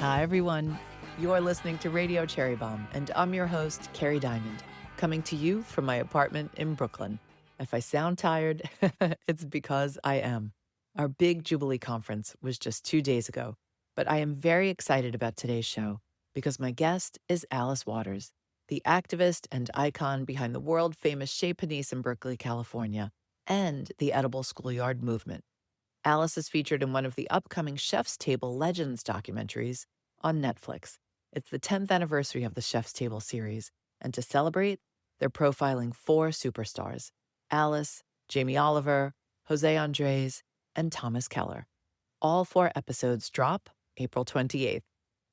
Hi, everyone. You're listening to Radio Cherry Bombe, and I'm your host, Carrie Diamond, coming to you from my apartment in Brooklyn. If I sound tired, it's because I am. Our big Jubilee conference was just 2 days ago, but I am very excited about today's show because my guest is Alice Waters, the activist and icon behind the world-famous Chez Panisse in Berkeley, California, and the Edible Schoolyard movement. Alice is featured in one of the upcoming Chef's Table Legends documentaries on Netflix. It's the 10th anniversary of the Chef's Table series, and to celebrate, they're profiling 4 superstars: Alice, Jamie Oliver, Jose Andres, and Thomas Keller. All 4 episodes drop April 28th.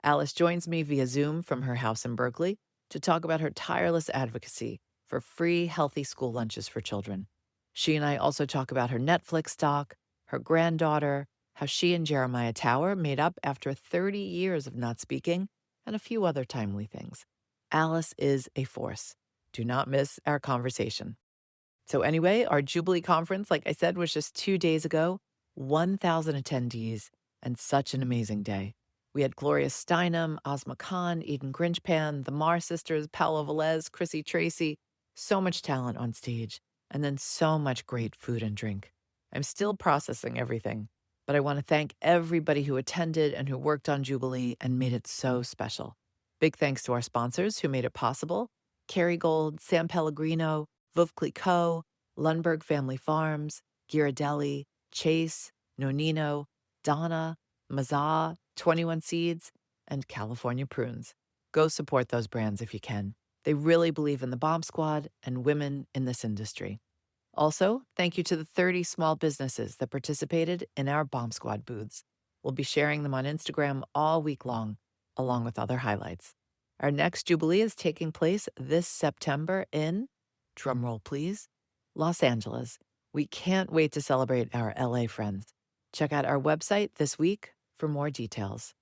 Alice joins me via Zoom from her house in Berkeley to talk about her tireless advocacy for free, healthy school lunches for children. She and I also talk about her Netflix doc, her granddaughter, how she and Jeremiah Tower made up after 30 years of not speaking, and a few other timely things. Alice is a force. Do not miss our conversation. So anyway, our Jubilee conference, like I said, was just 2 days ago, 1,000 attendees, and such an amazing day. We had Gloria Steinem, Ozma Khan, Eden Grinchpan, the Marr sisters, Paolo Velez, Chrissy Tracy, so much talent on stage, and then so much great food and drink. I'm still processing everything, but I want to thank everybody who attended and who worked on Jubilee and made it so special. Big thanks to our sponsors who made it possible: Kerrygold, San Pellegrino, Veuve Clicquot, Lundberg Family Farms, Ghirardelli, Chase, Nonino, Donna, Mazza, 21 Seeds, and California Prunes. Go support those brands if you can. They really believe in the Bomb Squad and women in this industry. Also, thank you to the 30 small businesses that participated in our Bomb Squad booths. We'll be sharing them on Instagram all week long, along with other highlights. Our next Jubilee is taking place this September in, drumroll please, Los Angeles. We can't wait to celebrate our LA friends. Check out our website this week for more details.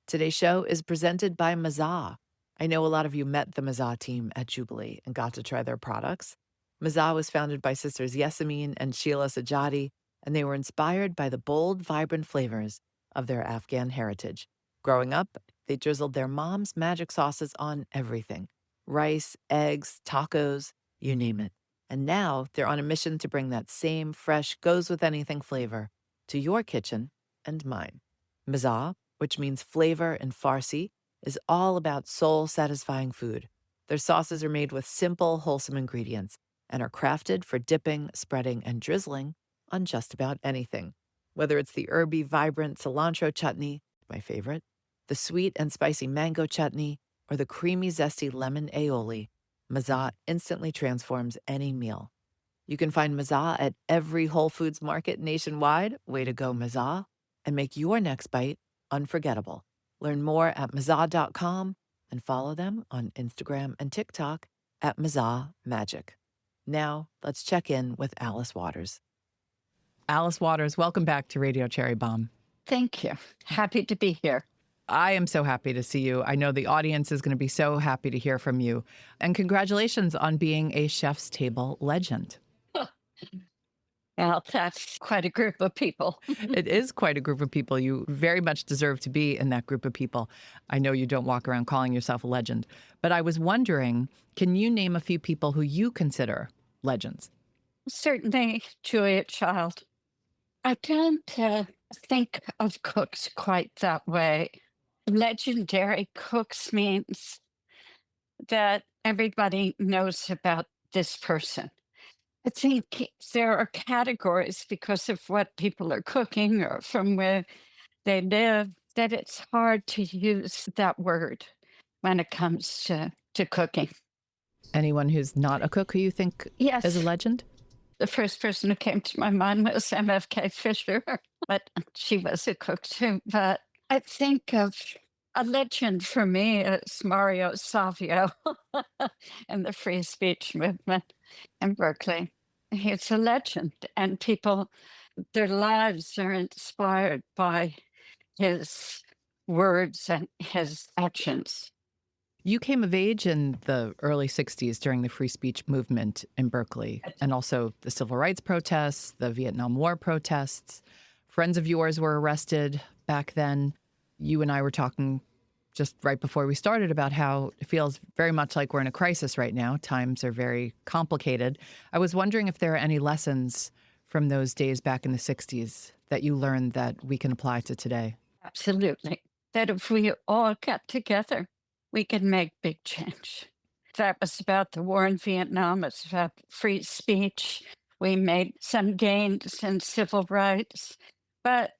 Today's show is presented by Mazza. I know a lot of you met the Mazza team at Jubilee and got to try their products. Mazza was founded by sisters Yasemin and Sheila Sajadi, and they were inspired by the bold, vibrant flavors of their Afghan heritage. Growing up, they drizzled their mom's magic sauces on everything: rice, eggs, tacos, you name it. And now they're on a mission to bring that same fresh, goes-with-anything flavor to your kitchen and mine. Mazza, which means flavor in Farsi, is all about soul-satisfying food. Their sauces are made with simple, wholesome ingredients and are crafted for dipping, spreading, and drizzling on just about anything. Whether it's the herby, vibrant cilantro chutney, my favorite, the sweet and spicy mango chutney, or the creamy, zesty lemon aioli, Mazza instantly transforms any meal. You can find Mazza at every Whole Foods market nationwide. Way to go, Mazza. And make your next bite unforgettable. Learn more at Mazza.com and follow them on Instagram and TikTok at Mazza Magic. Now, let's check in with Alice Waters. Alice Waters, welcome back to Radio Cherry Bombe. Thank you. Happy to be here. I am so happy to see you. I know the audience is going to be so happy to hear from you. And congratulations on being a Chef's Table legend. Well, that's quite a group of people. It is quite a group of people. You very much deserve to be in that group of people. I know you don't walk around calling yourself a legend, but I was wondering, can you name a few people who you consider legends? Certainly Julia Child. I don't think of cooks quite that way. Legendary cooks means that everybody knows about this person. I think there are categories because of what people are cooking or from where they live, that it's hard to use that word when it comes to cooking. Anyone who's not a cook who you think Yes. is a legend? The first person who came to my mind was MFK Fisher, but she was a cook too. But I think of a legend for me is Mario Savio and the free speech movement in Berkeley. He's a legend, and people, their lives are inspired by his words and his actions. You came of age in the early 60s during the free speech movement in Berkeley, and also the civil rights protests, the Vietnam War protests. Friends of yours were arrested back then. You and I were talking just right before we started about how it feels very much like we're in a crisis right now. Times are very complicated. I was wondering if there are any lessons from those days back in the 60s that you learned that we can apply to today. Absolutely. That if we all got together, we can make big change. That was about the war in Vietnam. It's about free speech. We made some gains in civil rights, but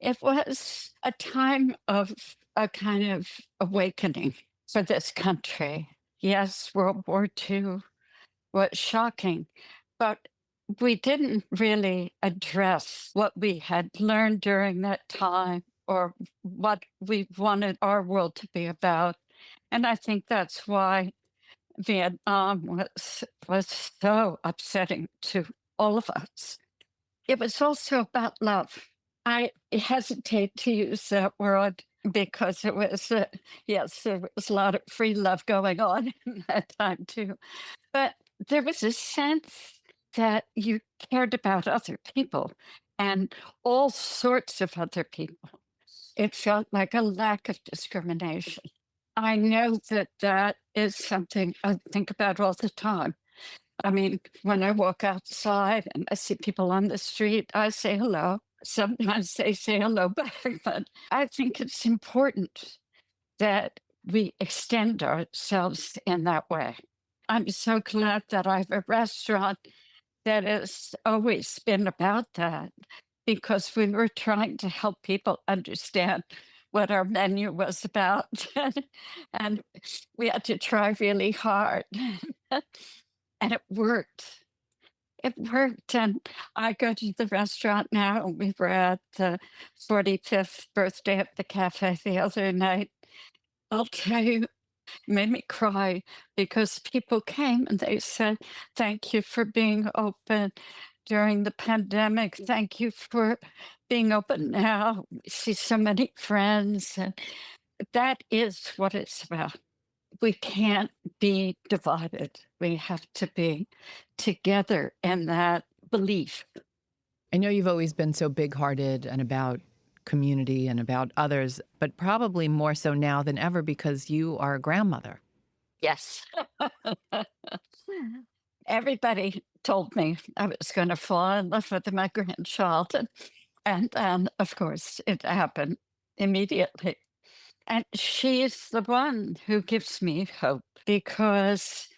it was a time of a kind of awakening for this country. Yes, World War II was shocking, but we didn't really address what we had learned during that time or what we wanted our world to be about. And I think that's why Vietnam was so upsetting to all of us. It was also about love. I hesitate to use that word because it was, yes, there was a lot of free love going on in that time too. But there was a sense that you cared about other people and all sorts of other people. It felt like a lack of discrimination. I know that that is something I think about all the time. I mean, when I walk outside and I see people on the street, I say hello. Sometimes they say hello back, but I think it's important that we extend ourselves in that way. I'm so glad that I have a restaurant that has always been about that because we were trying to help people understand what our menu was about. And we had to try really hard. And it worked. It worked. And I go to the restaurant now. We were at the 45th birthday of the cafe the other night. I'll tell you, made me cry because people came and they said, "Thank you for being open during the pandemic. Thank you for being open now. We see so many friends." And that is what it's about. We can't be divided. We have to be together in that belief. I know you've always been so big hearted and about community and about others, but probably more so now than ever because you are a grandmother. Yes. Everybody told me I was going to fall in love with my grandchild. And then, of course, it happened immediately. And she's the one who gives me hope because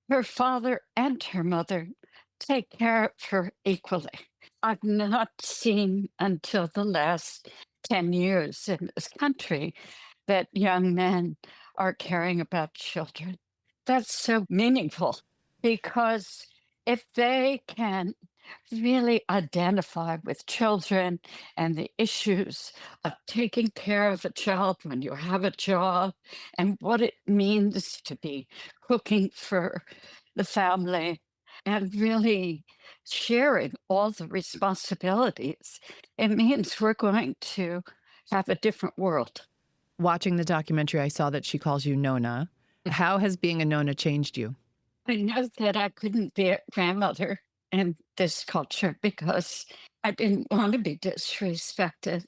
her father and her mother take care of her equally. I've not seen until the last 10 years in this country that young men are caring about children. That's so meaningful because if they can really identify with children and the issues of taking care of a child when you have a job and what it means to be cooking for the family and really sharing all the responsibilities, it means we're going to have a different world. Watching the documentary, I saw that she calls you Nona. How has being a Nona changed you? I know that I couldn't be a grandmother in this culture because I didn't want to be disrespected.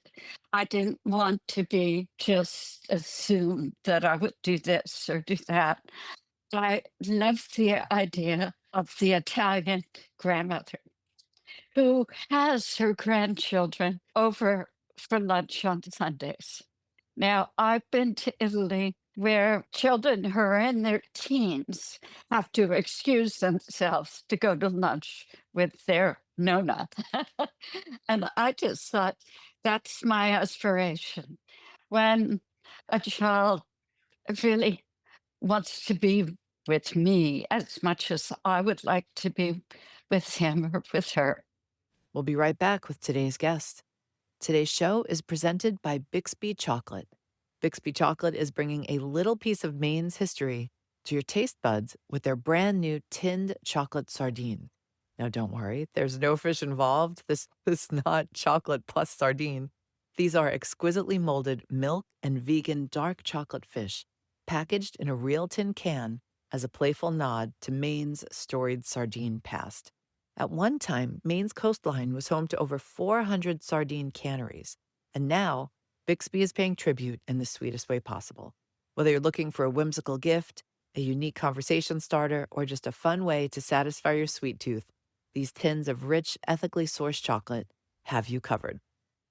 I didn't want to be just assumed that I would do this or do that. I love the idea of the Italian grandmother who has her grandchildren over for lunch on Sundays. Now, I've been to Italy where children who are in their teens have to excuse themselves to go to lunch with their nonna. And I just thought that's my aspiration. When a child really wants to be with me as much as I would like to be with him or with her. We'll be right back with today's guest. Today's show is presented by Bixby Chocolate. Bixby Chocolate is bringing a little piece of Maine's history to your taste buds with their brand new tinned chocolate sardine. Now, don't worry, there's no fish involved. This is not chocolate plus sardine. These are exquisitely molded milk and vegan dark chocolate fish, packaged in a real tin can as a playful nod to Maine's storied sardine past. At one time, Maine's coastline was home to over 400 sardine canneries, and now Bixby is paying tribute in the sweetest way possible. Whether you're looking for a whimsical gift, a unique conversation starter, or just a fun way to satisfy your sweet tooth, these tins of rich, ethically sourced chocolate have you covered.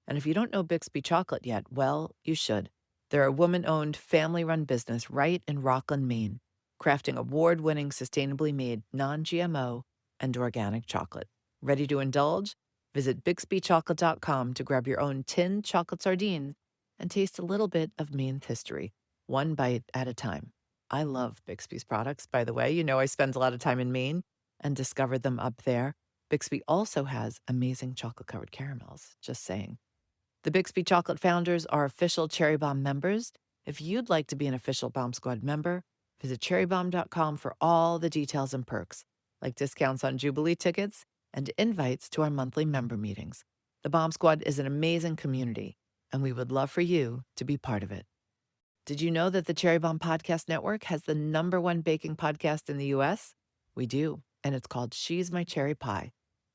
And if you don't know Bixby Chocolate yet, well, you should. They're a woman-owned, family-run business right in Rockland, Maine, crafting award-winning, sustainably made, non-GMO and organic chocolate. Ready to indulge? Visit BixbyChocolate.com to grab your own tinned chocolate sardines and taste a little bit of Maine's history, one bite at a time. I love Bixby's products, by the way. You know I spend a lot of time in Maine and discovered them up there. Bixby also has amazing chocolate-covered caramels, just saying. The Bixby Chocolate founders are official Cherry Bombe members. If you'd like to be an official Bombe Squad member, visit cherrybombe.com for all the details and perks, like discounts on Jubilee tickets and invites to our monthly member meetings. The Bombe Squad is an amazing community, and we would love for you to be part of it. Did you know that the Cherry Bombe Podcast Network has the #1 baking podcast in the U.S.? We do, and it's called She's My Cherry Pie.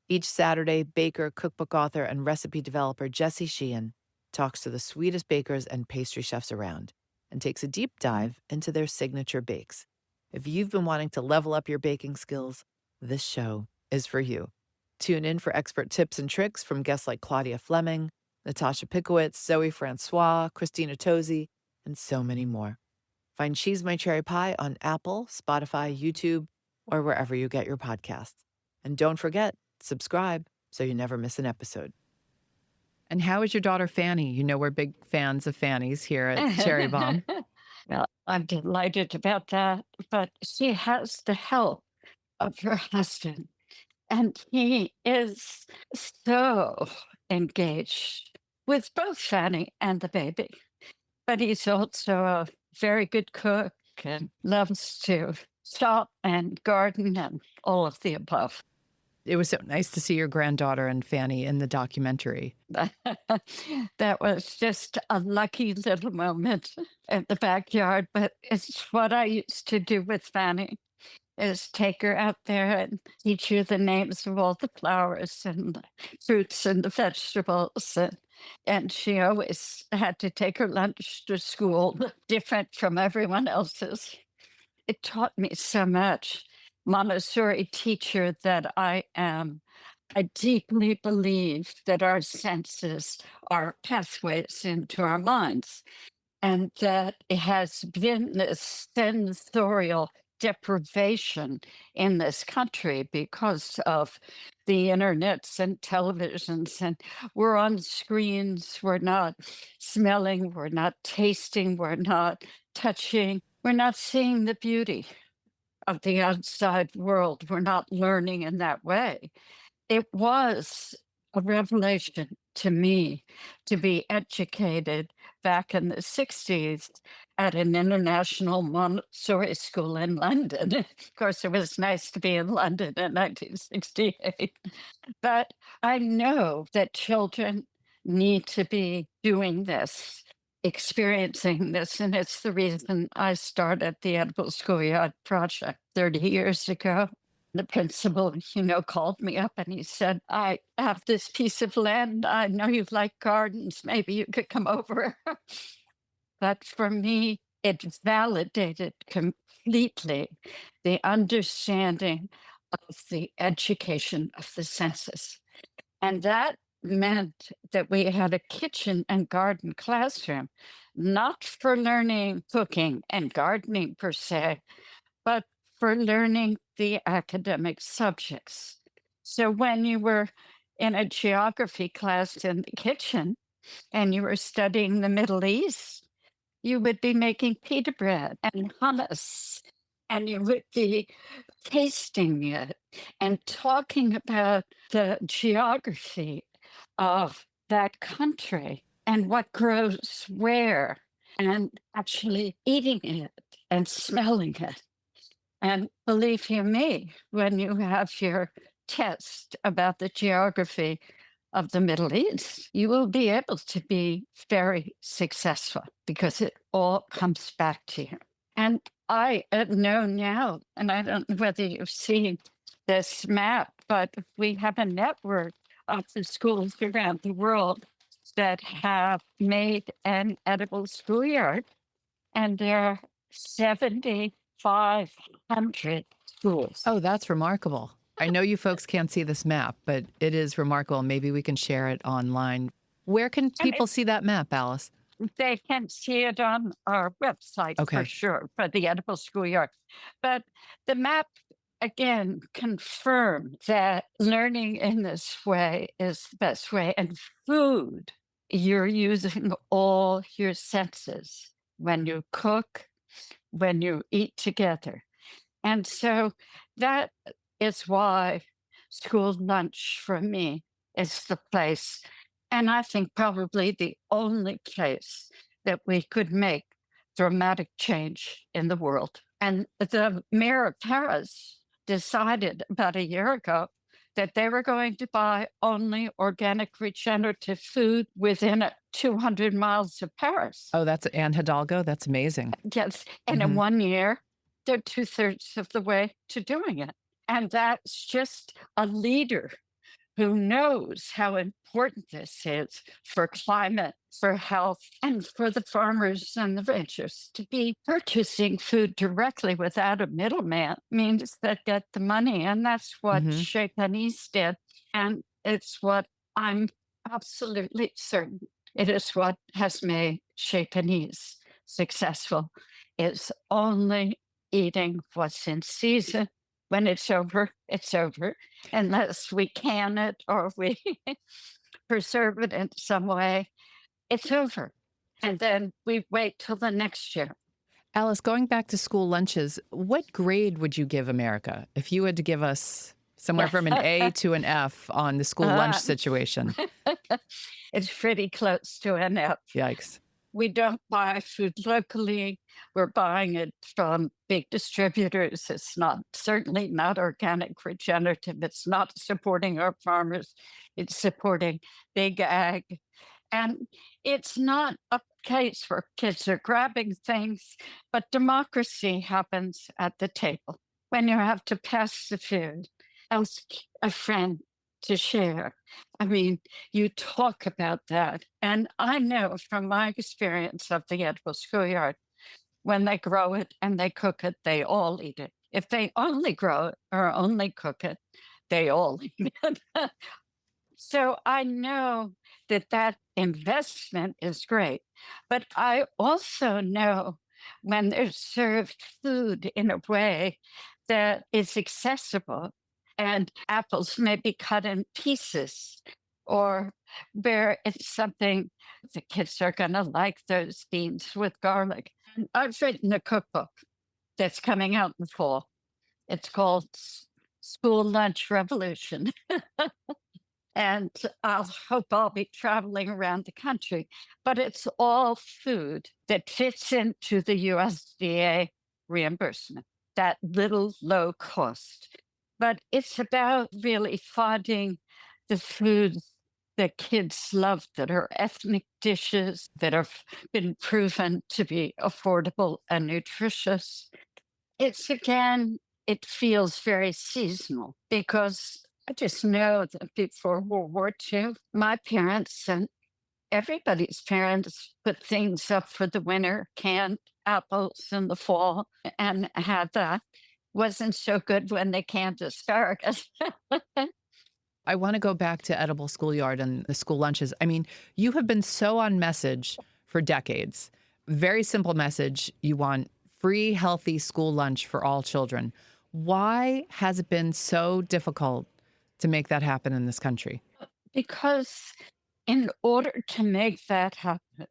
Each Saturday, baker, cookbook author, and recipe developer Jessie Sheehan talks to the sweetest bakers and pastry chefs around and takes a deep dive into their signature bakes. If you've been wanting to level up your baking skills, this show is for you. Tune in for expert tips and tricks from guests like Claudia Fleming, Natasha Pikowitz, Zoe Francois, Christina Tosi, and so many more. Find She's My Cherry Pie on Apple, Spotify, YouTube, or wherever you get your podcasts. And don't forget, subscribe so you never miss an episode. And how is your daughter Fanny? You know we're big fans of Fanny's here at Cherry Bombe. Well, I'm delighted about that, but she has the help of her husband, and he is so engaged with both Fanny and the baby. But he's also a very good cook and loves to shop and garden and all of the above. It was so nice to see your granddaughter and Fanny in the documentary. That was just a lucky little moment in the backyard, but it's what I used to do with Fanny, is take her out there and teach her the names of all the flowers and the fruits and the vegetables. And she always had to take her lunch to school, different from everyone else's. It taught me so much. Montessori teacher that I am, I deeply believe that our senses are pathways into our minds, and that it has been this sensorial deprivation in this country because of the internets and televisions, and we're on screens, we're not smelling, we're not tasting, we're not touching, we're not seeing the beauty of the outside world, we're not learning in that way. It was a revelation to me to be educated back in the 60s at an international Montessori school in London. Of course, it was nice to be in London in 1968. But I know that children need to be doing this, experiencing this. And it's the reason I started the Edible Schoolyard Project 30 years ago. The principal, called me up and he said, I have this piece of land. I know you like gardens. Maybe you could come over. But for me, it validated completely the understanding of the education of the senses. And that meant that we had a kitchen and garden classroom, not for learning cooking and gardening per se, but for learning the academic subjects. So when you were in a geography class in the kitchen and you were studying the Middle East, you would be making pita bread and hummus, and you would be tasting it and talking about the geography of that country and what grows where, and actually eating it and smelling it. And believe you me, when you have your test about the geography of the Middle East, you will be able to be very successful because it all comes back to you. And I know now, and I don't know whether you've seen this map, but we have a network of the schools around the world. that have made an edible schoolyard, and there are 7,500 schools. Oh, that's remarkable. I know you folks can't see this map, but it is remarkable. Maybe we can share it online. Where can And people see that map, Alice? they can see it on our website for Okay. sure for the Edible Schoolyard. But the map again confirmed that learning in this way is the best way. And food, you're using all your senses when you cook, when you eat together. And so that is why school lunch for me is the place. And I think probably the only place that we could make dramatic change in the world. And the mayor of Paris decided about a year ago that they were going to buy only organic regenerative food within 200 miles of Paris. Oh, that's Anne Hidalgo. That's amazing. Yes. And in Mhm. 1 year, they're two-thirds of the way to doing it. And that's just a leader who knows how important this is for climate, for health, and for the farmers and the ranchers. To be purchasing food directly without a middleman means that get the money. And that's what Mhm. Chez Panisse did. And it's what I'm absolutely certain it is what has made Chez Panisse successful is only eating what's in season. When it's over, it's over, unless we can it or we preserve it in some way. It's over. And then we wait till the next year. Alice, going back to school lunches, what grade would you give America if you had to give us somewhere Yeah. from an A to an F on the school lunch situation? It's pretty close to an F. Yikes. We don't buy food locally. We're buying it from big distributors. It's not certainly not organic regenerative. It's not supporting our farmers. It's supporting big ag. And it's not a case where kids are grabbing things, but democracy happens at the table. When you have to pass the food, ask a friend to share. I mean, you talk about that. And I know from my experience of the Edible Schoolyard, when they grow it and they cook it, they all eat it. If they only grow it or only cook it, they all eat it. So I know that that investment is great. But I also know when they're served food in a way that is accessible and apples may be cut in pieces or where it's something the kids are going to like those beans with garlic. And I've written a cookbook that's coming out in the fall. It's called School Lunch Revolution. And I'll hope I'll be traveling around the country. But it's all food that fits into the USDA reimbursement, that little low cost. But it's about really finding the foods that kids love that are ethnic dishes that have been proven to be affordable and nutritious. It's again, it feels very seasonal because I just know that before World War II, my parents and everybody's parents put things up for the winter, canned apples in the fall, and had that. Wasn't so good when they canned asparagus. I want to go back to Edible Schoolyard and the school lunches. I mean, you have been so on message for decades. Very simple message. You want free, healthy school lunch for all children. Why has it been so difficult to make that happen in this country? Because in order to make that happen,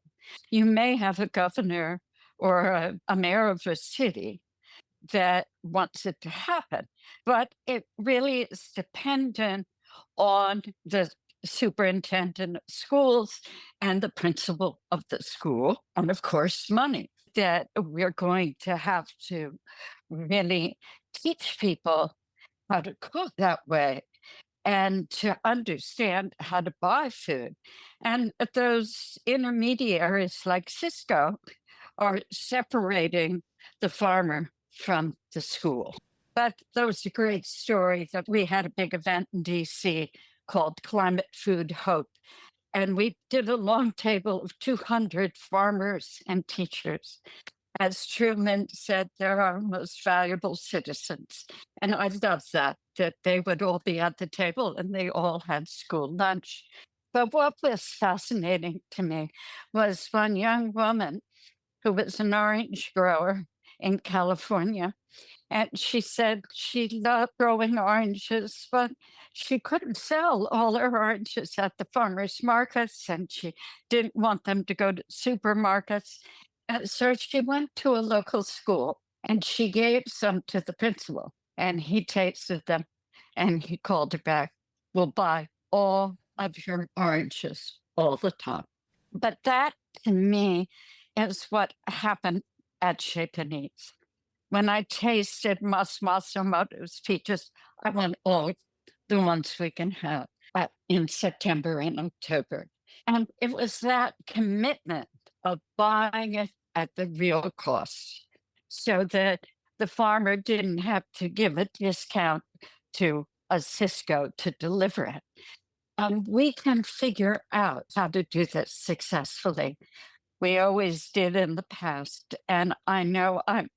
you may have a governor or a mayor of a city that wants it to happen, but it really is dependent on the superintendent of schools and the principal of the school, and of course, money. That we're going to have to really teach people how to cook that way and to understand how to buy food. And those intermediaries like Cisco are separating the farmer from the school. But that was a great story that we had a big event in DC called Climate Food Hope. And we did a long table of 200 farmers and teachers. As Truman said, they're our most valuable citizens. And I love that they would all be at the table and they all had school lunch. But what was fascinating to me was one young woman who was an orange grower in California. And she said she loved growing oranges, but she couldn't sell all her oranges at the farmers markets, and she didn't want them to go to supermarkets. And so she went to a local school and she gave some to the principal, and he tasted them and he called her back. We'll buy all of your oranges all the time. But that to me is what happened at Chez Panisse. When I tasted Mas Masamoto's peaches, I want all the ones we can have in September and October. And it was that commitment of buying it at the real cost so that the farmer didn't have to give a discount to a Cisco to deliver it. We can figure out how to do this successfully. We always did in the past. And I know I'm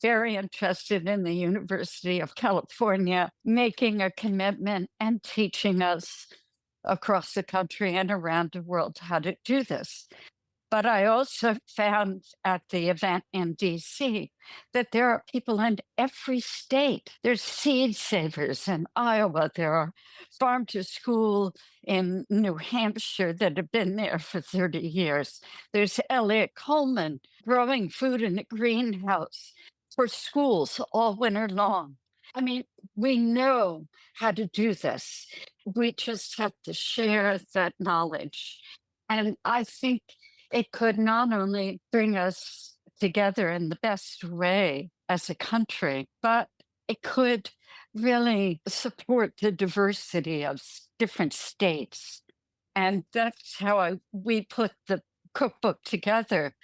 very interested in the University of California making a commitment and teaching us across the country and around the world how to do this. But I also found at the event in DC that there are people in every state. There's seed savers in Iowa. There are farm to school in New Hampshire that have been there for 30 years. There's Elliot Coleman growing food in a greenhouse for schools all winter long. I mean, we know how to do this. We just have to share that knowledge. And I think it could not only bring us together in the best way as a country, but it could really support the diversity of different states. And that's how we put the cookbook together,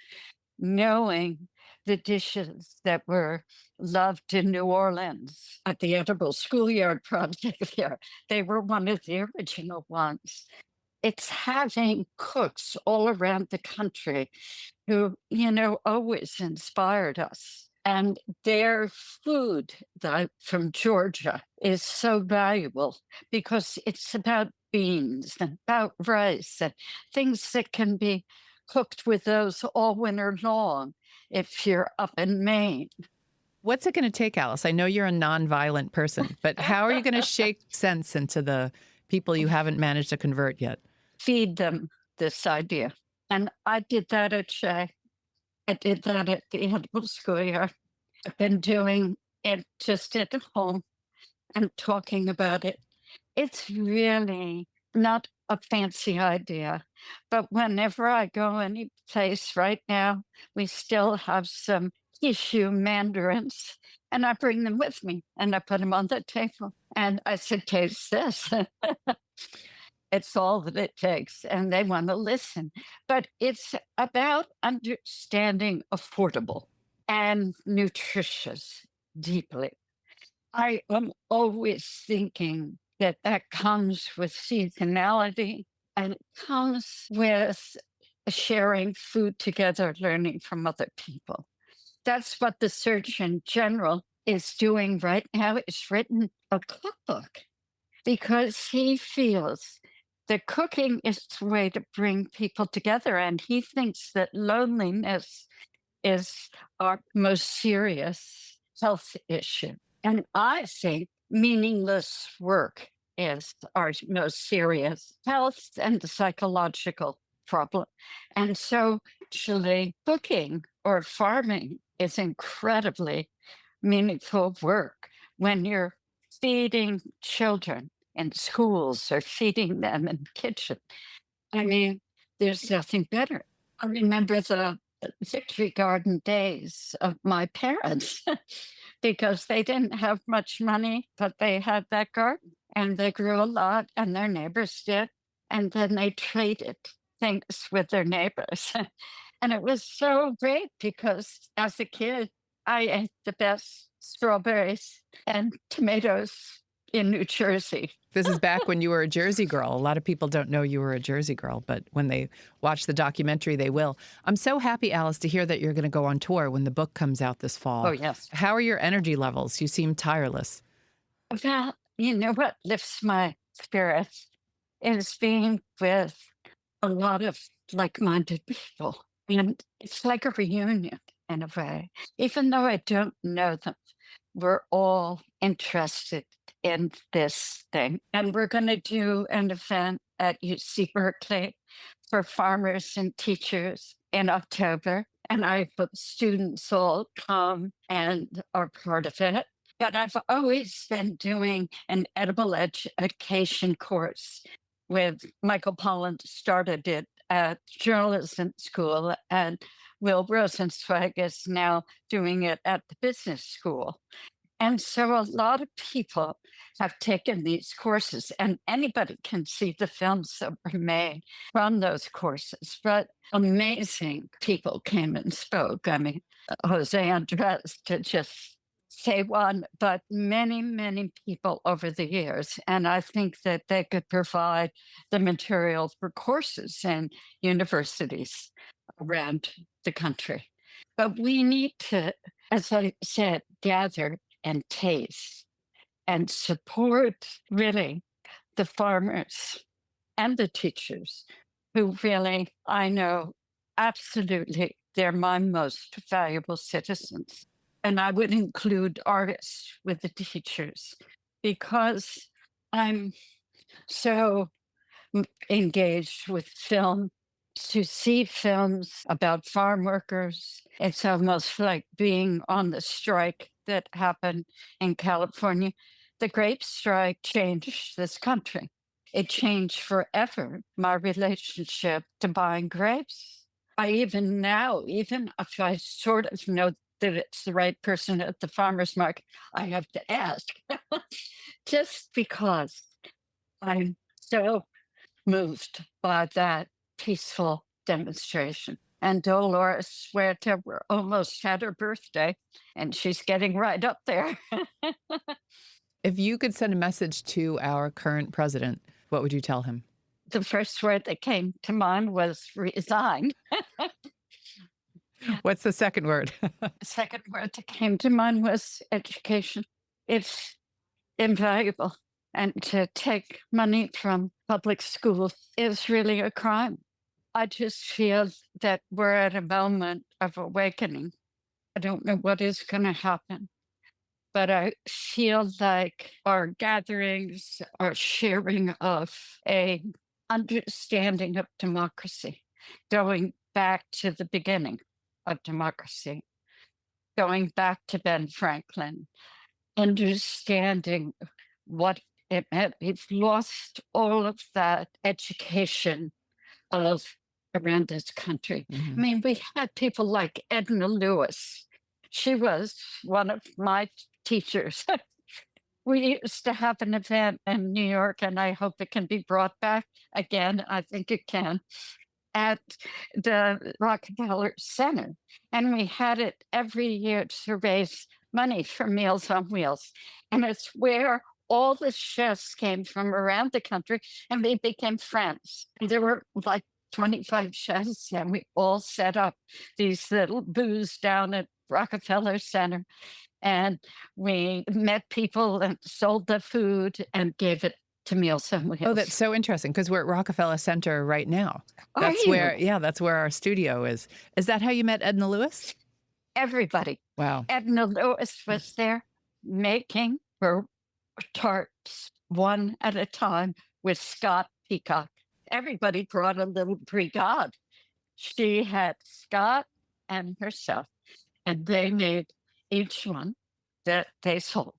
knowing the dishes that were loved in New Orleans at the Edible Schoolyard Project there. They were one of the original ones. It's having cooks all around the country who, always inspired us. And their food from Georgia is so valuable because it's about beans and about rice and things that can be cooked with those all winter long if you're up in Maine. What's it going to take, Alice? I know you're a nonviolent person, but how are you going to shake sense into the people you haven't managed to convert yet? Feed them this idea. And I did that at Chez. I did that at the Edible Schoolyard. I've been doing it just at home and talking about it. It's really not a fancy idea, but whenever I go any place right now, we still have some issue mandarins, and I bring them with me and I put them on the table. And I said, taste this. It's all that it takes, and they want to listen. But it's about understanding affordable and nutritious deeply. I am always thinking that comes with seasonality and it comes with sharing food together, learning from other people. That's what the Surgeon General is doing right now. It's written a cookbook because he feels that cooking is the way to bring people together. And he thinks that loneliness is our most serious health issue. And I think meaningless work is our most serious health and psychological problem. And so actually cooking or farming is incredibly meaningful work when you're feeding children in schools or feeding them in the kitchen. I mean, there's nothing better. I remember the Victory Garden days of my parents because they didn't have much money, but they had that garden and they grew a lot and their neighbors did. And then they traded things with their neighbors. And it was so great because as a kid, I ate the best strawberries and tomatoes in New Jersey. This is back when you were a Jersey girl. A lot of people don't know you were a Jersey girl, but when they watch the documentary, they will. I'm so happy, Alice, to hear that you're going to go on tour when the book comes out this Oh, fall. yes. How are your energy levels? You seem tireless. Well, you know what lifts my spirits is being with a lot of like-minded people. And it's like a reunion in a way. Even though I don't know them, we're all interested in this thing. And we're going to do an event at UC Berkeley for farmers and teachers in October. And I hope students all come and are part of it. But I've always been doing an edible education course with Michael Pollan, started it at journalism school, and Will Rosenzweig is now doing it at the business school. And so a lot of people have taken these courses, and anybody can see the films that were made from those courses. But amazing people came and spoke. I mean, Jose Andres, to just say one, but many, many people over the years. And I think that they could provide the material for courses in universities around the country. But we need to, as I said, gather and taste and support really the farmers and the teachers who really, I know, absolutely, they're my most valuable citizens. And I would include artists with the teachers because I'm so engaged with film. To see films about farm workers, it's almost like being on the strike that happened in California. The grape strike changed this country. It changed forever my relationship to buying grapes. I even now, even if I sort of know that it's the right person at the farmer's market, I have to ask just because I'm so moved by that peaceful demonstration. And Dolores Huerta, we're almost at her birthday, and she's getting right up there. If you could send a message to our current president, what would you tell him? The first word that came to mind was resign. What's the second word? The second word that came to mind was education. It's invaluable. And to take money from public schools is really a crime. I just feel that we're at a moment of awakening. I don't know what is going to happen, but I feel like our gatherings are sharing of a understanding of democracy, going back to the beginning of democracy, going back to Ben Franklin, understanding what it meant. We've lost all of that education of around this country. I mean, we had people like Edna Lewis. She was one of my teachers. We used to have an event in New York, and I hope it can be brought back again. I think it can, at the Rockefeller Center. And we had it every year to raise money for Meals on Wheels. And it's where all the chefs came from around the country, and we became friends. And there were like 25 chefs, and we all set up these little booths down at Rockefeller Center. And we met people and sold the food and gave it to Meals on Wheels. Oh, that's so interesting because we're at Rockefeller Center right now. Are That's you? where, yeah, that's where our studio is. Is that how you met Edna Lewis? Everybody. Wow. Edna Lewis was there making her tarts one at a time with Scott Peacock. Everybody brought a little brigade. She had Scott and herself, and they made each one that they sold.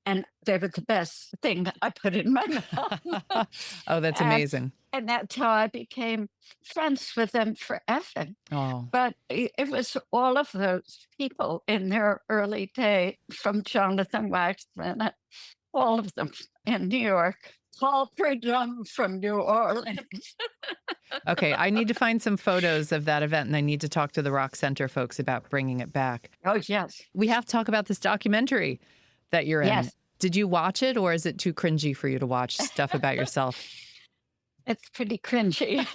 And they were the best thing that I put in my mouth. Oh, that's amazing. And that's how I became friends with them forever. Oh, But it was all of those people in their early day, from Jonathan Waxman, all of them in New York. Paul Prudhomme from New Orleans. okay. I need to find some photos of that event and I need to talk to the Rock Center folks about bringing it back. Oh, yes. We have to talk about this documentary that you're in. Yes. Did you watch it, or is it too cringy for you to watch stuff about yourself? It's pretty cringy.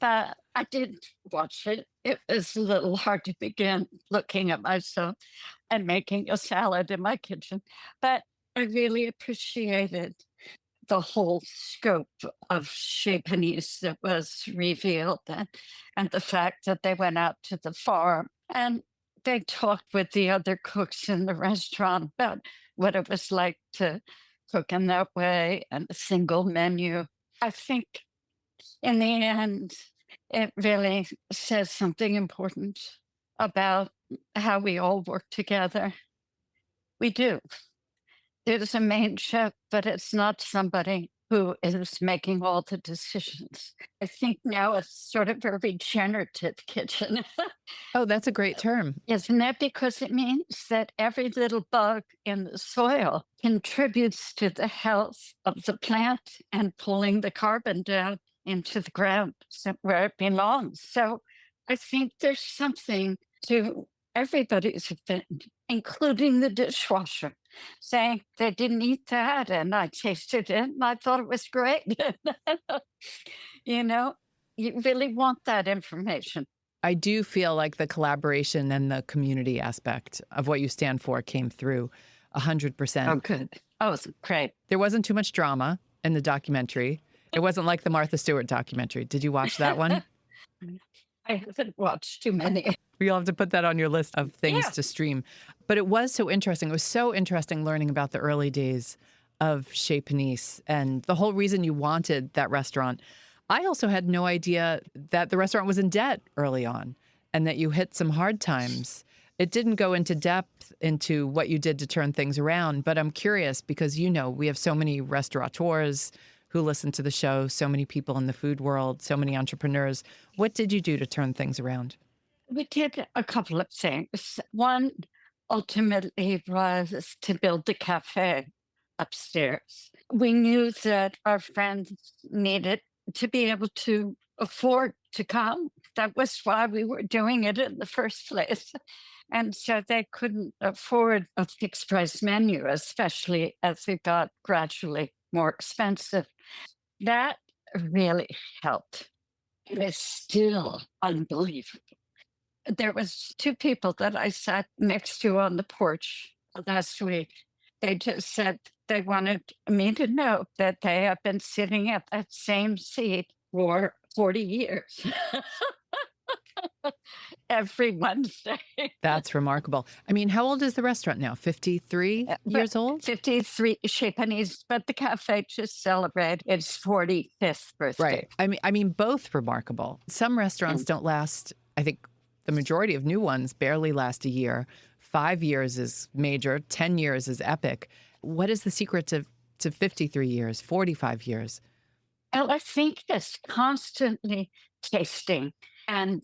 But I did watch it. It was a little hard to begin looking at myself and making a salad in my kitchen. But I really appreciated the whole scope of Chez Panisse that was revealed, and the fact that they went out to the farm and they talked with the other cooks in the restaurant about what it was like to cook in that way and a single menu. I think in the end, it really says something important about how we all work together. We do. There's a main chef, but it's not somebody who is making all the decisions. I think now it's sort of a regenerative kitchen. Oh, that's a great term. Isn't that because it means that every little bug in the soil contributes to the health of the plant and pulling the carbon down into the ground where it belongs? So I think there's something to everybody's event, including the dishwasher, saying they didn't eat that and I tasted it and I thought it was great. you know, you really want that information. I do feel like the collaboration and the community aspect of what you stand for came through Oh, 100%. good. Oh, it's great. There wasn't too much drama in the documentary. It wasn't like the Martha Stewart documentary. Did you watch that one? I haven't watched too many. You'll have to put that on your list of things Yeah. to stream. But it was so interesting. It was so interesting learning about the early days of Chez Panisse and the whole reason you wanted that restaurant. I also had no idea that the restaurant was in debt early on and that you hit some hard times. It didn't go into depth into what you did to turn things around, but I'm curious because, we have so many restaurateurs who listen to the show, so many people in the food world, so many entrepreneurs. What did you do to turn things around? We did a couple of things. One ultimately was to build the cafe upstairs. We knew that our friends needed to be able to afford to come. That was why we were doing it in the first place. And so they couldn't afford a fixed price menu, especially as it got gradually more expensive. That really helped. It is still unbelievable. There was two people that I sat next to on the porch last week. They just said they wanted me to know that they have been sitting at that same seat for 40 years. Every Wednesday. That's remarkable. I mean, how old is the restaurant now? 53 years old? 53 Chez Panisse, but the cafe just celebrated its 45th birthday. Right. I mean, both remarkable. Some restaurants don't last, I think the majority of new ones barely last a year. 5 years is major, 10 years is epic. What is the secret to 53 years, 45 years? Well, I think it's constantly tasting and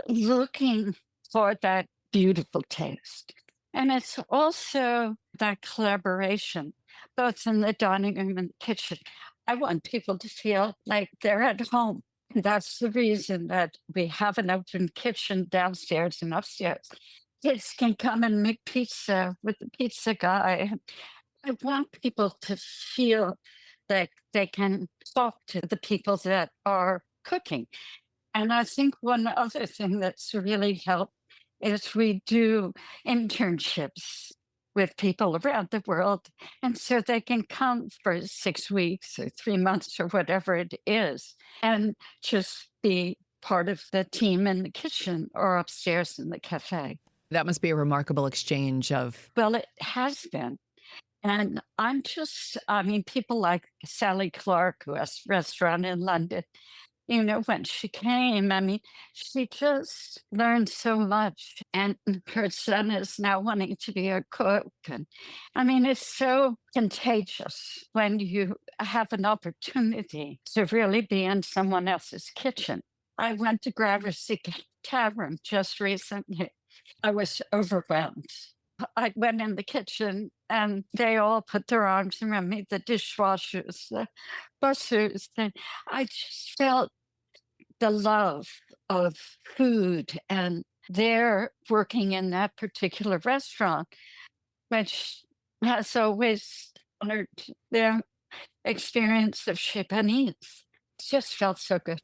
looking for that beautiful taste. And it's also that collaboration, both in the dining room and the kitchen. I want people to feel like they're at home. That's the reason that we have an open kitchen downstairs and upstairs. Kids can come and make pizza with the pizza guy. I want people to feel that they can talk to the people that are cooking. And I think one other thing that's really helped is we do internships with people around the world. And so they can come for 6 weeks or 3 months or whatever it is and just be part of the team in the kitchen or upstairs in the cafe. That must be a remarkable exchange of. Well, it has been. And I mean, people like Sally Clark, who has a restaurant in London, when she came, I mean, she just learned so much. And her son is now wanting to be a cook. And I mean, it's so contagious when you have an opportunity to really be in someone else's kitchen. I went to Gramercy Tavern just recently. I was overwhelmed. I went in the kitchen and they all put their arms around me, the dishwashers, the bussers. And I just felt the love of food, and they're working in that particular restaurant, which has always honored the experience of Chez Panisse. It just felt so good.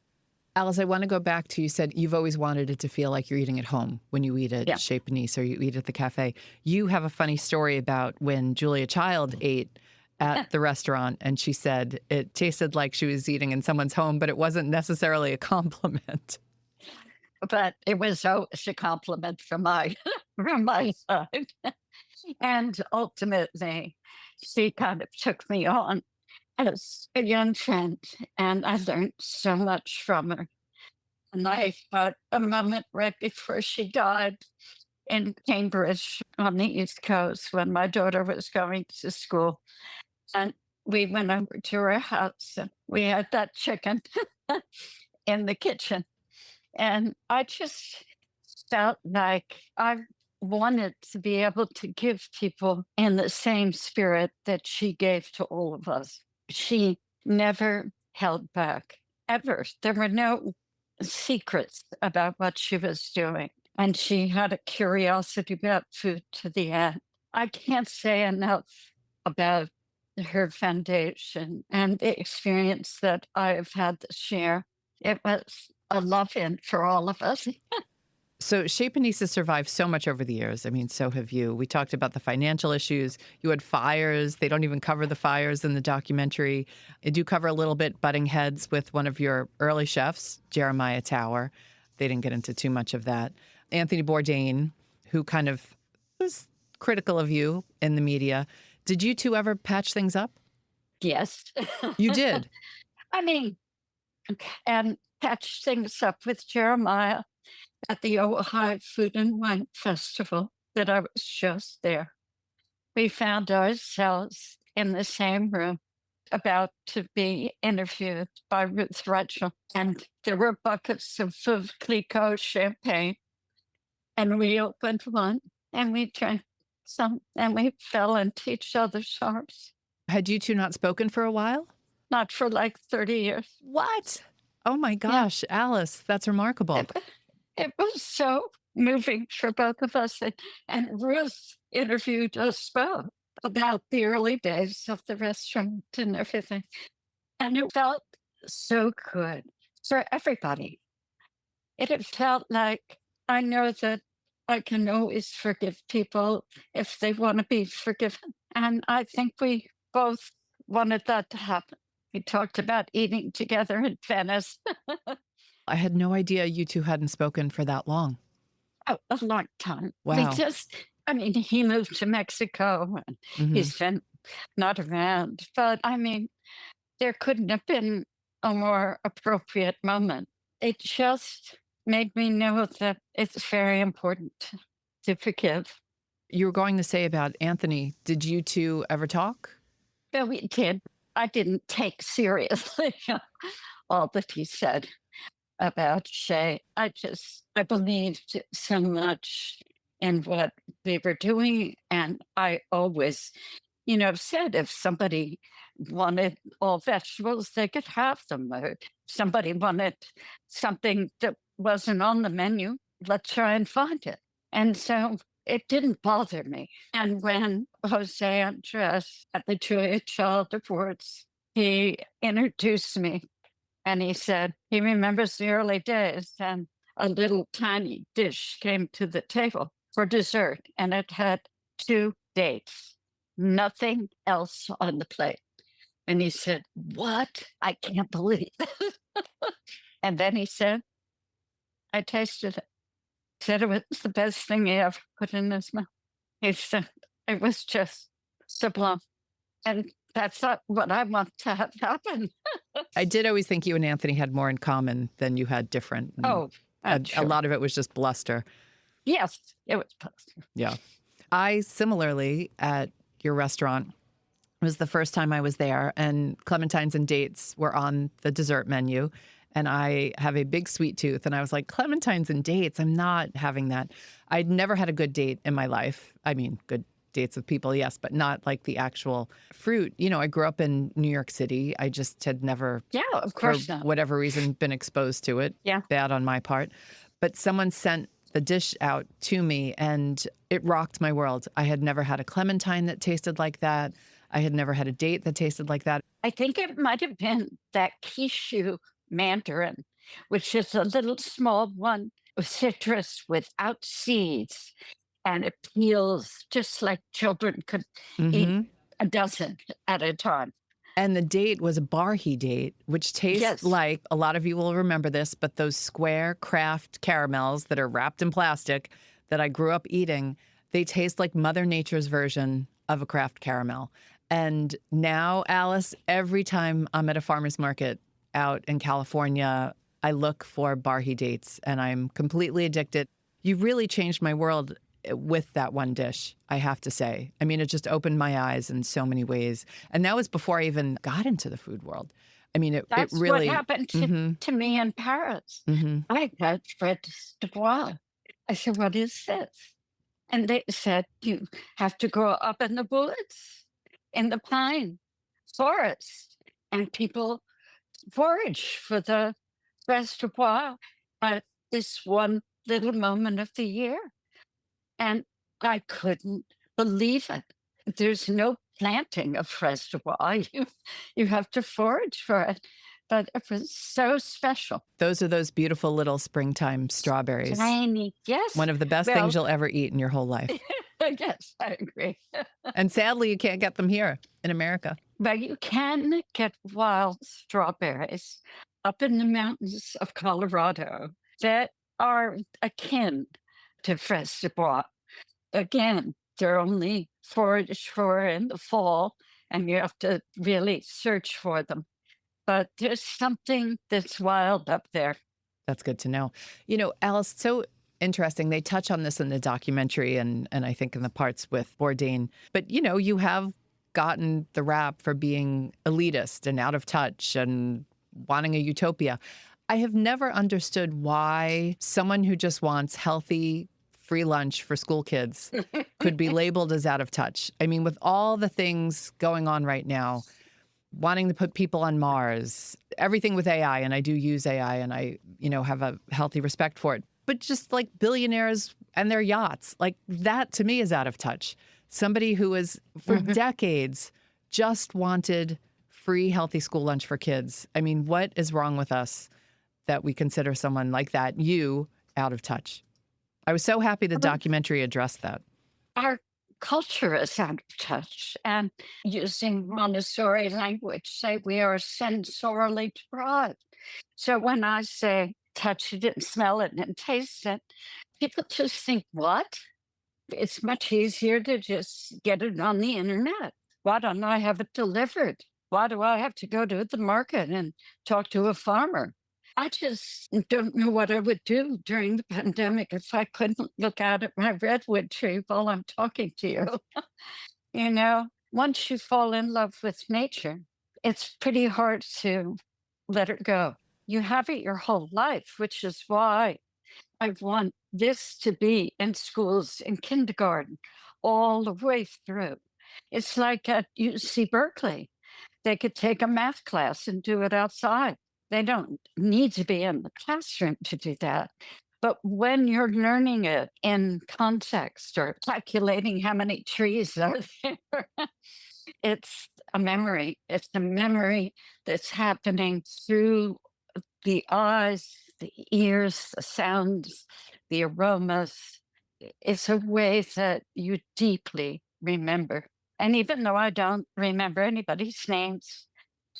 Alice, I want to go back to, you said you've always wanted it to feel like you're eating at home when you eat at Yeah. Chez Panisse or you eat at the cafe. You have a funny story about when Julia Child ate at the restaurant and she said it tasted like she was eating in someone's home, but it wasn't necessarily a compliment. But it was always a compliment from my from my side. And ultimately, she kind of took me on as a young friend, and I learned so much from her. And I had a moment right before she died in Cambridge on the East Coast when my daughter was going to school. And we went over to her house and we had that chicken in the kitchen. And I just felt like I wanted to be able to give people in the same spirit that she gave to all of us. She never held back, ever. There were no secrets about what she was doing. And she had a curiosity about food to the end. I can't say enough about her foundation and the experience that I have had this year. It was a love in for all of us. So Chez Panisse has survived so much over the years. I mean, so have you. We talked about the financial issues. You had fires. They don't even cover the fires in the documentary. They do cover a little bit butting heads with one of your early chefs, Jeremiah Tower. They didn't get into too much of that. Anthony Bourdain, who kind of was critical of you in the media. Did you two ever patch things up? Yes. You did. I mean, and patched things up with Jeremiah at the Ohio Food and Wine Festival that I was just there. We found ourselves in the same room about to be interviewed by Ruth Rachel. And there were buckets of Veuve Clicquot champagne. And we opened one and we drank some and we fell into each other's arms. Had you two not spoken for a while? Not for like 30 years. What? Oh my gosh, Alice, that's remarkable. It was so moving for both of us. And Ruth interviewed us both about the early days of the restaurant and everything. And it felt so good for everybody. It had felt like I know that I can always forgive people if they want to be forgiven. And I think we both wanted that to happen. We talked about eating together in Venice. I had no idea you two hadn't spoken for that long. Oh, a long time. Wow. I mean, he moved to Mexico and he's been not around. But I mean, there couldn't have been a more appropriate moment. It just made me know that it's very important to forgive. You were going to say about Anthony. Did you two ever talk? But we did. I didn't take seriously all that he said about Shay. I believed so much in what they were doing. And I always, said if somebody wanted all vegetables, they could have them. Or if somebody wanted something that wasn't on the menu, let's try and find it. And so it didn't bother me. And when Jose Andres at the Julia Child Awards, he introduced me and he said he remembers the early days and a little tiny dish came to the table for dessert and it had 2 dates, nothing else on the plate. And he said, "What? I can't believe it." And then he said, I tasted it. Said it was the best thing he ever put in his mouth. He said it was just sublime. And that's not what I want to have happen. I did always think you and Anthony had more in common than you had different. Oh, a lot of it was just bluster. Yes, it was bluster. Yeah. I similarly at your restaurant, it was the first time I was there, and clementines and dates were on the dessert menu. And I have a big sweet tooth. And I was like, clementines and dates, I'm not having that. I'd never had a good date in my life. I mean, good dates with people, yes, but not like the actual fruit. I grew up in New York City. I just had never, of course for not. whatever reason, been exposed to it. Yeah. Bad on my part. But someone sent the dish out to me, and it rocked my world. I had never had a clementine that tasted like that. I had never had a date that tasted like that. I think it might have been that Kishu mandarin, which is a little small one of citrus without seeds, and it peels just like children could eat Hmm. a dozen at a time. And the date was a barhi date, which tastes Yes, like, a lot of you will remember this, but those square craft caramels that are wrapped in plastic that I grew up eating, they taste like Mother Nature's version of a craft caramel. And now, Alice, every time I'm at a farmer's market out in California, I look for barhi dates and I'm completely addicted. You really changed my world with that one dish, I have to say. I mean, it just opened my eyes in so many ways. And that was before I even got into the food world. I mean, it that's what really, happened mm-hmm, to me in Paris. mm-hmm. I got Fred de Bois. I said, "What is this?" And they said, "You have to grow up in the woods, in the pine forest, and people forage for the Fred de Bois at this one little moment of the year." And I couldn't believe it. There's no planting of festival. You have to forage for it. But it was so special. Those are those beautiful little springtime strawberries. Tiny. Yes. One of the best things Well, you'll ever eat in your whole life. yes, I agree. And sadly, you can't get them here in America. But you can get wild strawberries up in the mountains of Colorado that are akin to festival. Again, they're only foraged for in the fall, and you have to really search for them. But there's something that's wild up there. That's good to know. You know, Alice, so interesting. They touch on this in the documentary and I think in the parts with Bourdain. But, you know, you have gotten the rap for being elitist and out of touch and wanting a utopia. I have never understood why someone who just wants healthy, free lunch for school kids could be labeled as out of touch. I mean, with all the things going on right now, wanting to put people on Mars, everything with AI, and I do use AI and I, you know, have a healthy respect for it. But just like billionaires and their yachts, like that to me is out of touch. Somebody who has for decades just wanted free, healthy school lunch for kids. I mean, what is wrong with us that we consider someone like that, you, out of touch? I was so happy the documentary addressed that. Our culture is out of touch. And using Montessori language, say we are sensorially deprived. So when I say touch it and smell it and taste it, people just think, what? It's much easier to just get it on the internet. Why don't I have it delivered? Why do I have to go to the market and talk to a farmer? I just don't know what I would do during the pandemic if I couldn't look out at my redwood tree while I'm talking to you. You know, once you fall in love with nature, it's pretty hard to let it go. You have it your whole life, which is why I want this to be in schools in kindergarten all the way through. It's like at UC Berkeley. They could take a math class and do it outside. They don't need to be in the classroom to do that. But when you're learning it in context or calculating how many trees are there, it's a memory. It's a memory that's happening through the eyes, the ears, the sounds, the aromas. It's a way that you deeply remember. And even though I don't remember anybody's names,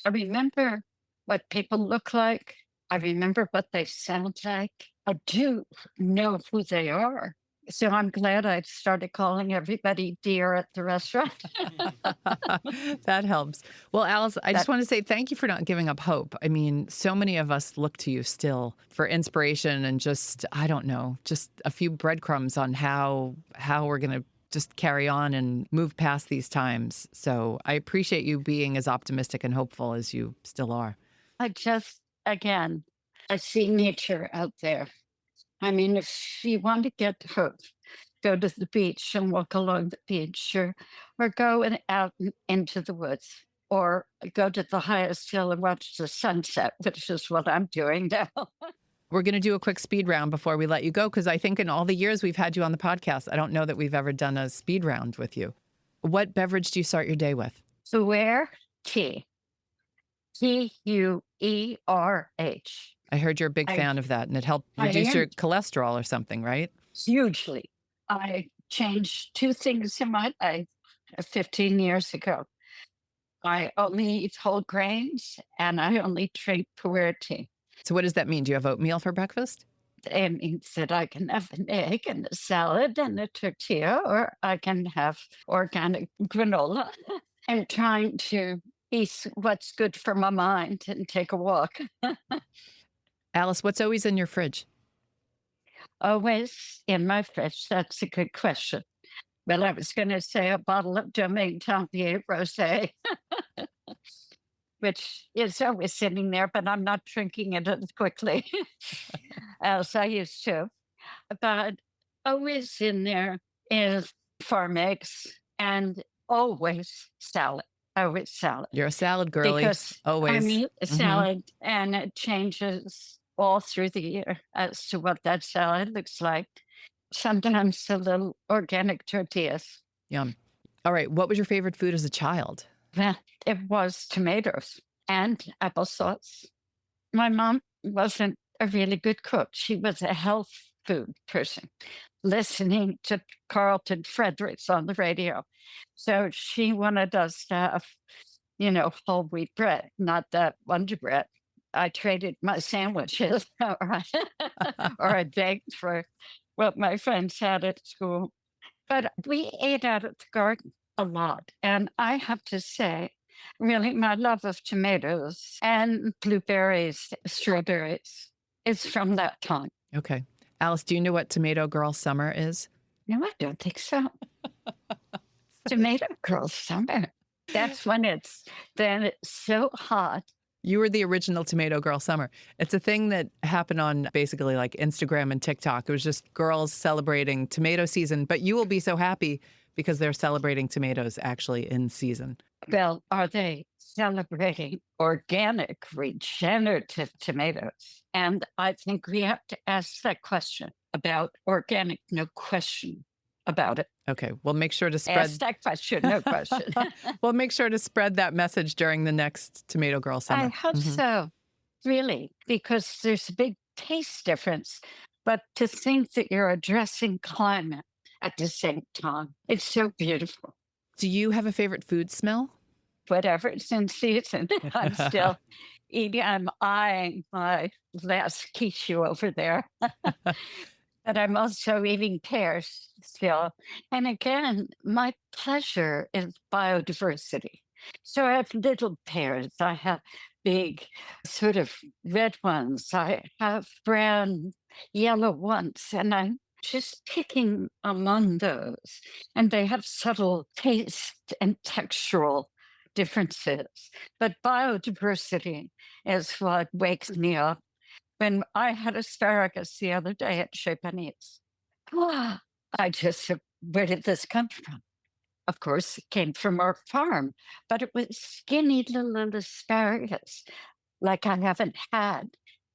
I remember what people look like. I remember what they sound like. I do know who they are. So I'm glad I started calling everybody dear at the restaurant. That helps. Well, Alice, I just That want to say thank you for not giving up hope. I mean, so many of us look to you still for inspiration and just, I don't know, just a few breadcrumbs on how we're going to just carry on and move past these times. So I appreciate you being as optimistic and hopeful as you still are. I just, again, I see nature out there. I mean, if you want to get hooked, go to the beach and walk along the beach, or go out into the woods, or go to the highest hill and watch the sunset, which is what I'm doing now. We're going to do a quick speed round before we let you go, because I think in all the years we've had you on the podcast, I don't know that we've ever done a speed round with you. What beverage do you start your day with? Swear tea. T-U-E-R-H. I heard you're a big I fan of that, and it helped I reduce your am cholesterol or something, right? hugely. I changed two things in my life 15 years ago. I only eat whole grains and I only drink pu'er tea. So what does that mean? Do you have oatmeal for breakfast? It means that I can have an egg and a salad and a tortilla, or I can have organic granola. I'm trying to eat what's good for my mind and take a walk. Alice, what's always in your fridge? Always in my fridge. That's a good question. Well, I was going to say a bottle of Domaine Tempier Rosé, which is always sitting there, but I'm not drinking it as quickly as I used to. But always in there is farm eggs and always salad. Always salad. You're a salad girly, Because I always. eat a salad and it changes all through the year as to what that salad looks like. Sometimes a little organic tortillas. Yum. All right. What was your favorite food as a child? Well, it was tomatoes and applesauce. My mom wasn't a really good cook. She was a health food person, listening to Carlton Fredericks on the radio. So she wanted us to have, whole wheat bread, not that Wonder Bread. I traded my sandwiches or I begged for what my friends had at school. But we ate out at the garden a lot. And I have to say, really, my love of tomatoes and blueberries, strawberries is from that time. Okay. Alice, do you know what Tomato Girl Summer is? No, I don't think so. Tomato Girl Summer. That's when it's so hot. You were the original Tomato Girl Summer. It's a thing that happened on basically like Instagram and TikTok. It was just girls celebrating tomato season, but you will be so happy because they're celebrating tomatoes actually in season. Well, are they celebrating organic, regenerative tomatoes? And I think we have to ask that question about organic, no question about it. Okay, well, make sure to spread Ask that question, no question. well, make sure to spread that message during the next Tomato Girl Summer. I hope so, really, because there's a big taste difference. But to think that you're addressing climate at the same time, it's so beautiful. Do you have a favorite food smell? Whatever's in season, I'm still eating. I'm eyeing my last quiche over there. But I'm also eating pears still. And again, my pleasure is biodiversity. So I have little pears. I have big, sort of red ones. I have brown, yellow ones. And I'm just picking among those. And they have subtle taste and textural differences. But biodiversity is what wakes me up. When I had asparagus the other day at Chez Panisse, I just said, where did this come from? Of course, it came from our farm, but it was skinny little asparagus like I haven't had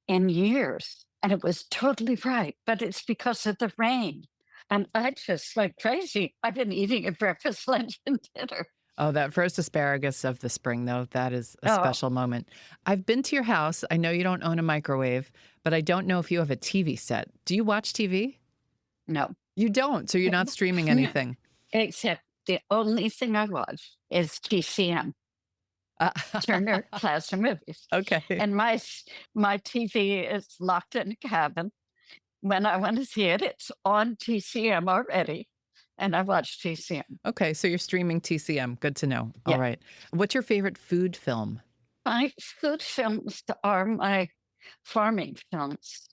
in years. And it was totally right, but it's because of the rain. And I just like crazy. I've been eating at breakfast, lunch, and dinner. Oh, that first asparagus of the spring, though, that is a special moment. I've been to your house. I know you don't own a microwave, but I don't know if you have a TV set. Do you watch TV? No. You don't, so you're not streaming anything. Except the only thing I watch is TCM, Turner Classic Movies. Okay. And my TV is locked in a cabin. When I want to see it, it's on TCM already. And I watch TCM. Okay, so you're streaming TCM. Good to know. Yeah. All right. What's your favorite food film? My food films are my farming films.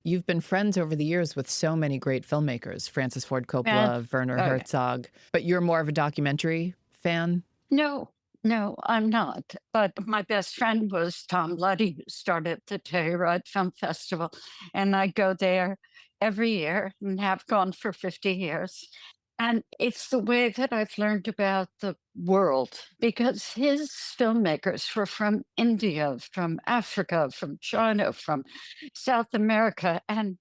You've been friends over the years with so many great filmmakers, Francis Ford Coppola, Werner Herzog, but you're more of a documentary fan? No, I'm not. But my best friend was Tom Luddy, who started the Telluride Film Festival. And I go there every year and have gone for 50 years. And it's the way that I've learned about the world because his filmmakers were from India, from Africa, from China, from South America. And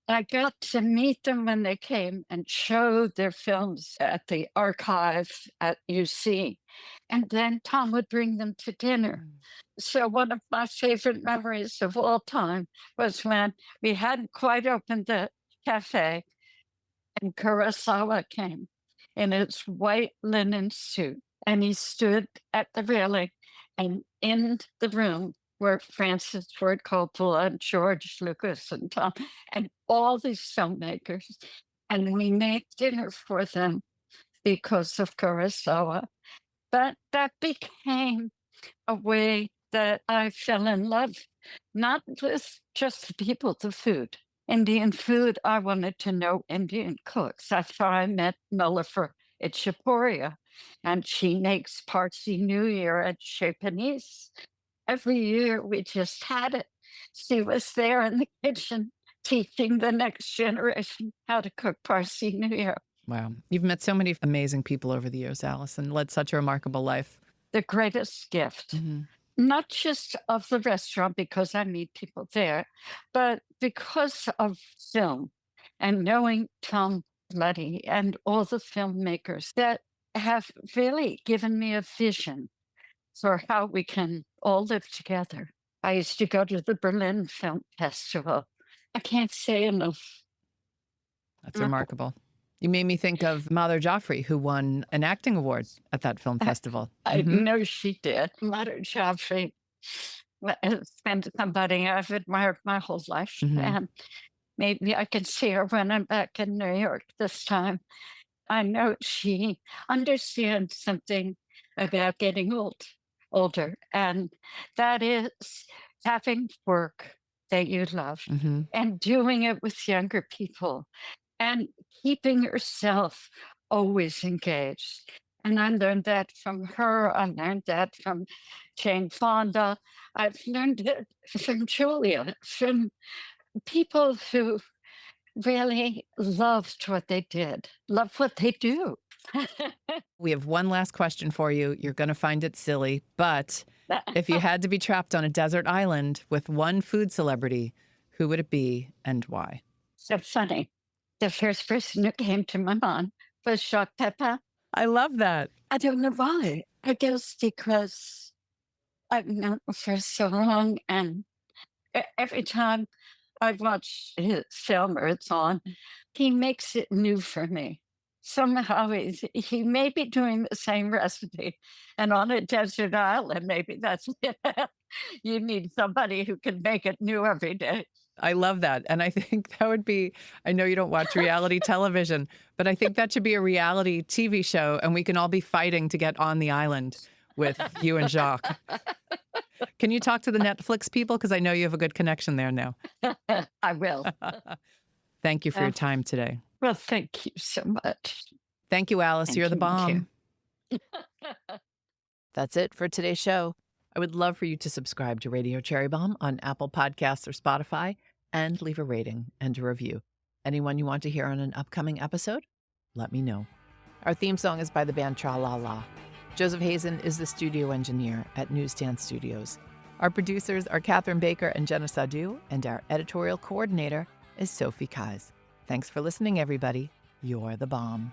I got to meet them when they came and showed their films at the archive at UC. And then Tom would bring them to dinner. Mm. So, one of my favorite memories of all time was when we hadn't quite opened the cafe and Kurosawa came in his white linen suit, and he stood at the railing, and in the room were Francis Ford Coppola and George Lucas and Tom and all these filmmakers, and we made dinner for them because of Kurosawa. But that became a way that I fell in love, not with just the people, the food. Indian food, I wanted to know Indian cooks. That's how I met Nullifer at Shaporia. And she makes Parsi New Year at Chez Panisse. Every year we just had it. She was there in the kitchen teaching the next generation how to cook Parsi New Year. Wow. You've met so many amazing people over the years, Alice, and led such a remarkable life. The greatest gift. Hmm. Not just of the restaurant because I meet people there, but because of film and knowing Tom Letty and all the filmmakers that have really given me a vision for how we can all live together. I used to go to the Berlin Film Festival. I can't say enough. That's remarkable. You made me think of Mother Joffrey, who won an acting award at that film festival. I Mhm. know she did. Mother Joffrey has been somebody I've admired my whole life. Mhm. And maybe I can see her when I'm back in New York this time. I know she understands something about getting older, and that is having work that you love Mhm. and doing it with younger people and keeping yourself always engaged. And I learned that from her. I learned that from Jane Fonda. I've learned it from Julia, from people who really loved what they did, love what they do. We have one last question for you. You're going to find it silly, but if you had to be trapped on a desert island with one food celebrity, who would it be and why? So funny. The first person who came to my mind was Jacques Pepin. I love that. I don't know why. I guess because I've known him for so long, and every time I watch his film or it's on, he makes it new for me. Somehow he may be doing the same recipe, and on a desert island, maybe that's it. You need somebody who can make it new every day. I love that. And I think that would be, I know you don't watch reality television, but I think that should be a reality TV show and we can all be fighting to get on the island with you and Jacques. Can you talk to the Netflix people? Because I know you have a good connection there now. I will. Thank you for your time today. Well, thank you so much. Thank you, Alice. Thank You're the you, bomb. too. That's it for today's show. I would love for you to subscribe to Radio Cherry Bomb on Apple Podcasts or Spotify and leave a rating and a review. Anyone you want to hear on an upcoming episode? Let me know. Our theme song is by the band Tra La La. Joseph Hazen is the studio engineer at Newsstand Studios. Our producers are Catherine Baker and Jenna Sadu, and our editorial coordinator is Sophie Kais. Thanks for listening, everybody. You're the bomb.